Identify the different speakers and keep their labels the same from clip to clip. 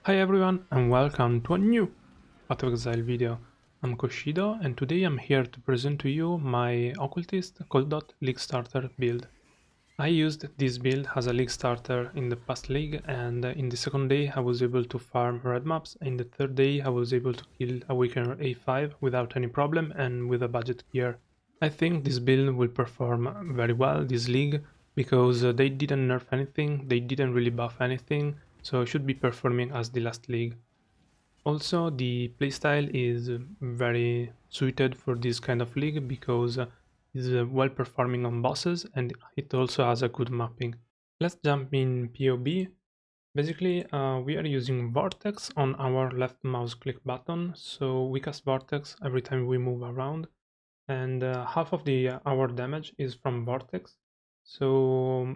Speaker 1: Hi everyone and welcome to a new Path of Exile video. I'm Koshido and today I'm here to present to you my Occultist Cold DoT Leaguestarter build. I used this build as a Leaguestarter in the past league, and in the second day I was able to farm red maps. In the third day I was able to kill Awakener A5 without any problem and with a budget gear. I think this build will perform very well this league because they didn't nerf anything, they didn't really buff anything, so it should be performing as the last league. Also, the playstyle is very suited for this kind of league because it's well performing on bosses and it also has a good mapping. Let's jump in PoB. Basically, we are using Vortex on our left mouse click button, so we cast Vortex every time we move around, and half of the our damage is from Vortex. So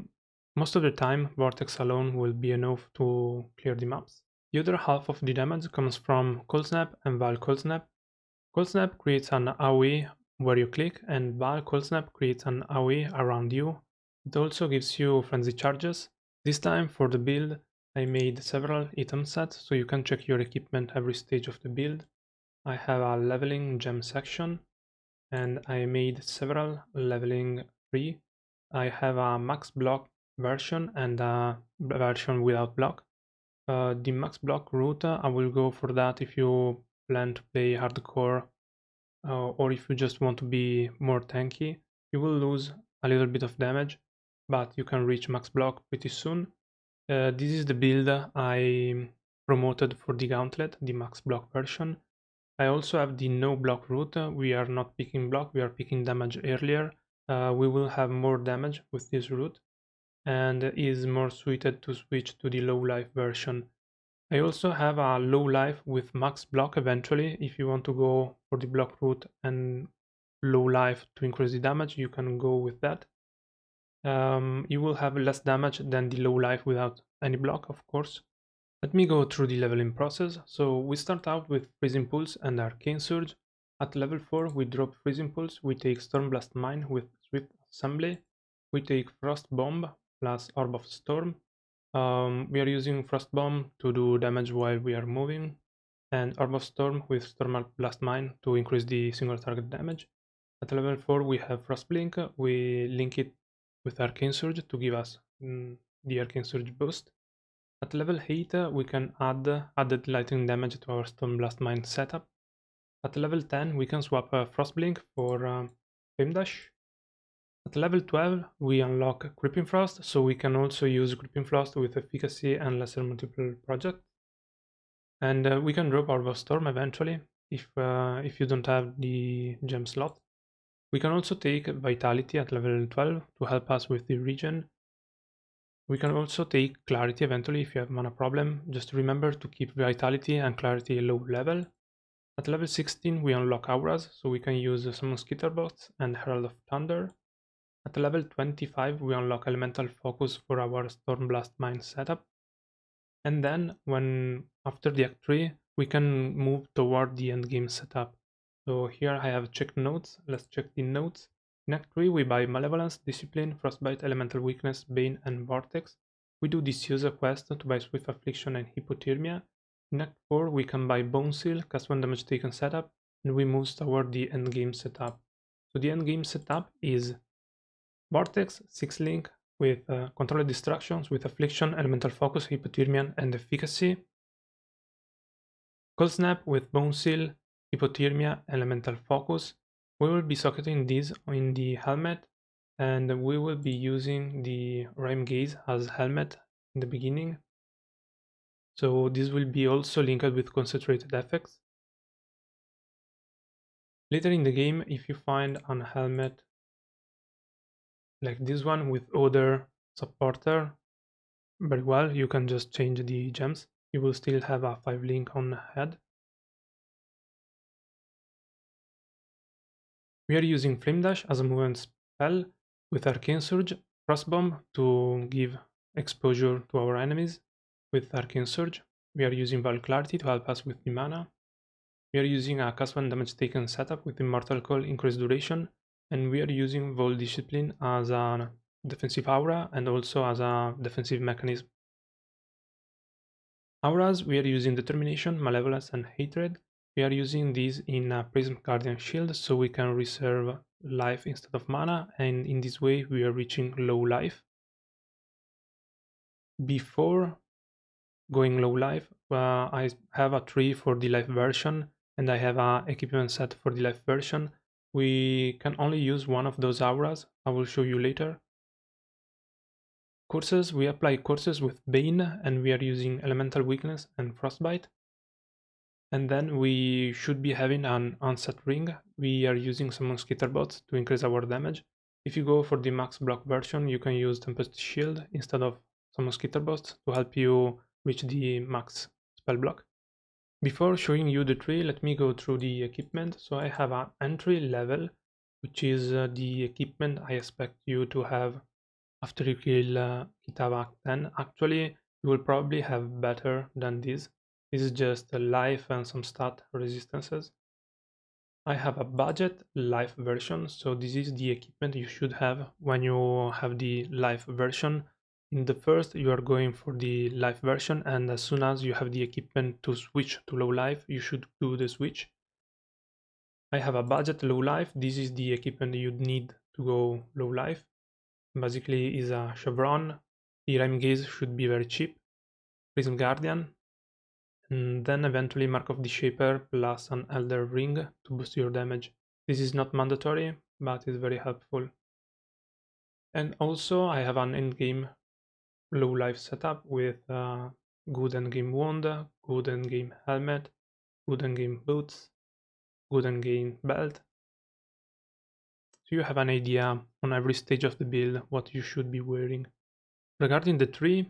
Speaker 1: most of the time, Vortex alone will be enough to clear the maps. The other half of the damage comes from Cold Snap and Val Cold Snap. Cold Snap creates an AoE where you click, and Val Cold Snap creates an AoE around you. It also gives you frenzy charges. This time for the build, I made several item sets so you can check your equipment every stage of the build. I have a leveling gem section, and I made several leveling 3. I have a max block version and a version without block. The max block route, I will go for that if you plan to play hardcore or if you just want to be more tanky. You will lose a little bit of damage, but you can reach max block pretty soon. This is the build I promoted for the gauntlet, the max block version. I also have the no block route. We are not picking block, we are picking damage earlier. We will have more damage with this route and is more suited to switch to the low life version. I also have a low life with max block eventually. If you want to go for the block route and low life to increase the damage, you can go with that. You will have less damage than the low life without any block, of course. Let me go through the leveling process. So we start out with Freezing Pulse and Arcane Surge. At level 4 we drop Freezing Pulse, we take Stormblast Mine with Swift Assembly, we take Frost Bomb plus Orb of Storm. We are using Frost Bomb to do damage while we are moving, and Orb of Storm with Stormblast Mine to increase the single target damage. At level 4 we have Frost Blink, we link it with Arcane Surge to give us the Arcane Surge boost. At level 8 we can add added lightning damage to our Stormblast Mine setup. At level 10 we can swap Frostblink for Flame Dash. At level 12 we unlock Creeping Frost, so we can also use Creeping Frost with Efficacy and Lesser Multiple Project. And we can drop Orb of Storm eventually if you don't have the gem slot. We can also take Vitality at level 12 to help us with the regen. We can also take Clarity eventually if you have mana problem. Just remember to keep Vitality and Clarity low level. At level 16 we unlock Auras, so we can use Summon Skitterbots and Herald of Thunder. At level 25 we unlock Elemental Focus for our Stormblast Mine setup. And then after the Act 3 we can move toward the endgame setup. So here I have checked notes, let's check the notes. In Act 3 we buy Malevolence, Discipline, Frostbite, Elemental Weakness, Bane and Vortex. We do Disuse quest to buy Swift Affliction and Hypothermia. In Act 4 we can buy Bone Seal, cast 1 damage taken setup, and we move toward the endgame setup. So the endgame setup is Vortex, 6 link with Controlled Distractions, with Affliction, Elemental Focus, Hypothermia and Efficacy. Cold Snap with Bone Seal, Hypothermia, Elemental Focus. We will be socketing these in the helmet, and we will be using the Rhyme Gaze as helmet in the beginning. So this will be also linked with concentrated effects. Later in the game, if you find an helmet like this one with other supporter, very well, you can just change the gems. You will still have a 5 link on head. We are using Flame Dash as a movement spell with Arcane Surge, Frostbomb to give exposure to our enemies. With Arcane Surge, we are using Val Clarity to help us with the mana. We are using a cast 1 damage taken setup with Immortal Call increased duration, and we are using Vol Discipline as a defensive aura and also as a defensive mechanism. Auras, we are using Determination, Malevolence, and Hatred. We are using these in a Prism Guardian Shield so we can reserve life instead of mana, and in this way we are reaching low life. Before going low life, I have a tree for the life version and I have a equipment set for the life version. We can only use one of those auras, I will show you later. Curses, we apply curses with Bane and we are using Elemental Weakness and Frostbite. And then we should be having an onset ring. We are using some Mosquito bots to increase our damage. If you go for the max block version, you can use Tempest Shield instead of some Mosquito bots to help you reach the max spell block. Before showing you the tree, let me go through the equipment. So I have an entry level, which is the equipment I expect you to have after you kill Kitava 10. Actually, you will probably have better than this. This is just a life and some stat resistances. I have a budget life version, so this is the equipment you should have when you have the life version. In the first, you are going for the life version, and as soon as you have the equipment to switch to low life, you should do the switch. I have a budget low life. This is the equipment you'd need to go low life. Basically is a chevron. The rhyme gaze should be very cheap. Prism Guardian, and then eventually Mark of the Shaper plus an Elder Ring to boost your damage. This is not mandatory, but is very helpful. And also I have an endgame low life setup with good endgame wand, good endgame helmet, good endgame boots, good endgame belt. So you have an idea on every stage of the build what you should be wearing. Regarding the tree,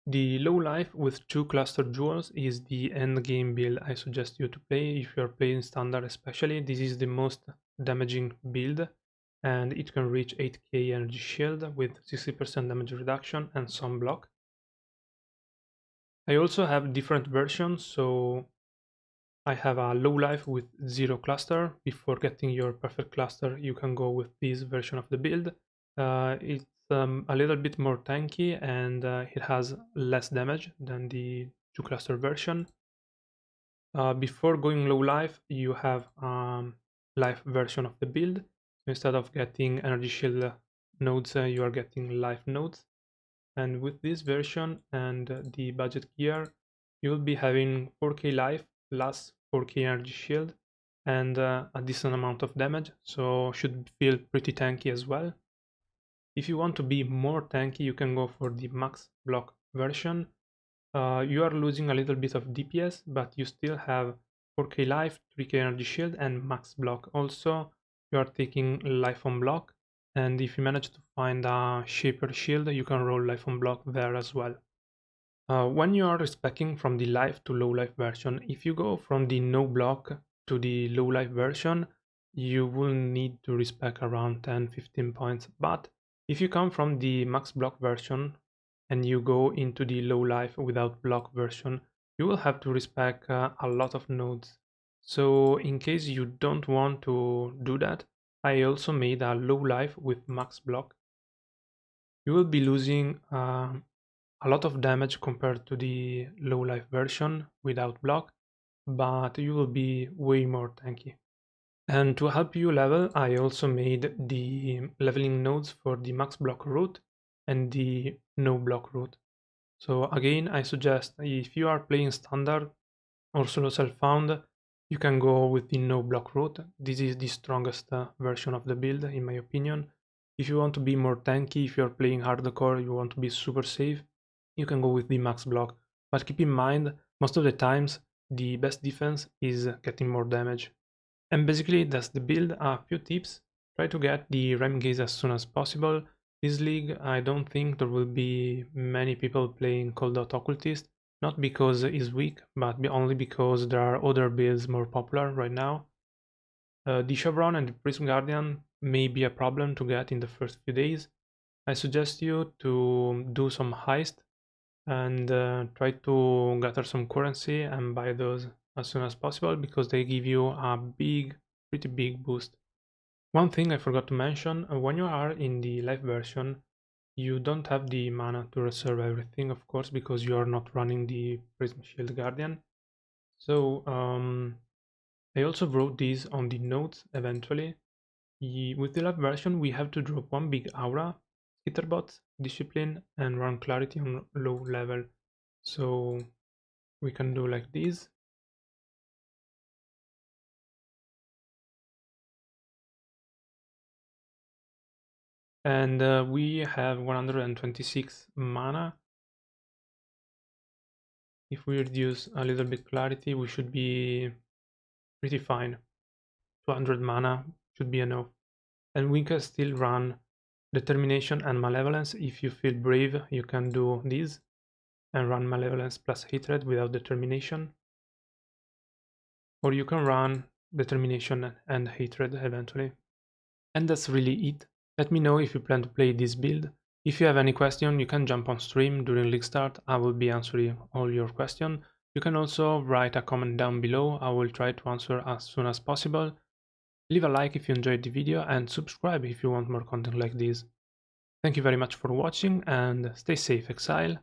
Speaker 1: the low life with 2 cluster jewels is the end game build I suggest you to play if you're playing standard especially. This is the most damaging build and it can reach 8k energy shield with 60% damage reduction and some block. I also have different versions, so I have a low life with 0 cluster. Before getting your perfect cluster you can go with this version of the build. It's a little bit more tanky and it has less damage than the 2 cluster version. Before going low life, you have life version of the build. So instead of getting energy shield nodes, you are getting life nodes. And with this version and the budget gear, you'll be having 4k life plus 4k energy shield and a decent amount of damage, so should feel pretty tanky as well. If you want to be more tanky, you can go for the max block version. You are losing a little bit of DPS, but you still have 4k life, 3k energy shield, and max block. Also, you are taking life on block, and if you manage to find a shaper shield, you can roll life on block there as well. When you are respeccing from the life to low life version, if you go from the no block to the low life version, you will need to respec around 10-15 points. But if you come from the max block version and you go into the low life without block version, you will have to respec a lot of nodes. So in case you don't want to do that, I also made a low life with max block. You will be losing a lot of damage compared to the low life version without block, but you will be way more tanky. And to help you level, I also made the leveling nodes for the max block route and the no block route. So again, I suggest if you are playing standard or solo self-found, you can go with the no block route. This is the strongest version of the build in my opinion. If you want to be more tanky, if you're playing hardcore, you want to be super safe, you can go with the max block. But keep in mind, most of the times, the best defense is getting more damage. And basically that's the build. A few tips: try to get the Rem Gaze as soon as possible. This league, I don't think there will be many people playing Cold DoT Occultist, not because it's weak, but only because there are other builds more popular right now. The Chevron and the Prism Guardian may be a problem to get in the first few days. I suggest you to do some heist and try to gather some currency and buy those as soon as possible because they give you a pretty big boost. One thing I forgot to mention, when you are in the live version, You don't have the mana to reserve everything, of course, because you are not running the Prism Shield Guardian. So I also wrote these on the notes eventually. With the live version, we have to drop one big aura, Skitterbot, Discipline, and run Clarity on low level. So we can do like this. And we have 126 mana. If we reduce a little bit Clarity, we should be pretty fine. 200 mana should be enough. And we can still run Determination and Malevolence. If you feel brave, you can do this and run Malevolence plus Hatred without Determination. Or you can run Determination and Hatred eventually. And that's really it. Let me know if you plan to play this build. If you have any question, you can jump on stream during League Start. I will be answering all your questions. You can also write a comment down below. I will try to answer as soon as possible. Leave a like if you enjoyed the video and subscribe if you want more content like this. Thank you very much for watching and stay safe, Exile.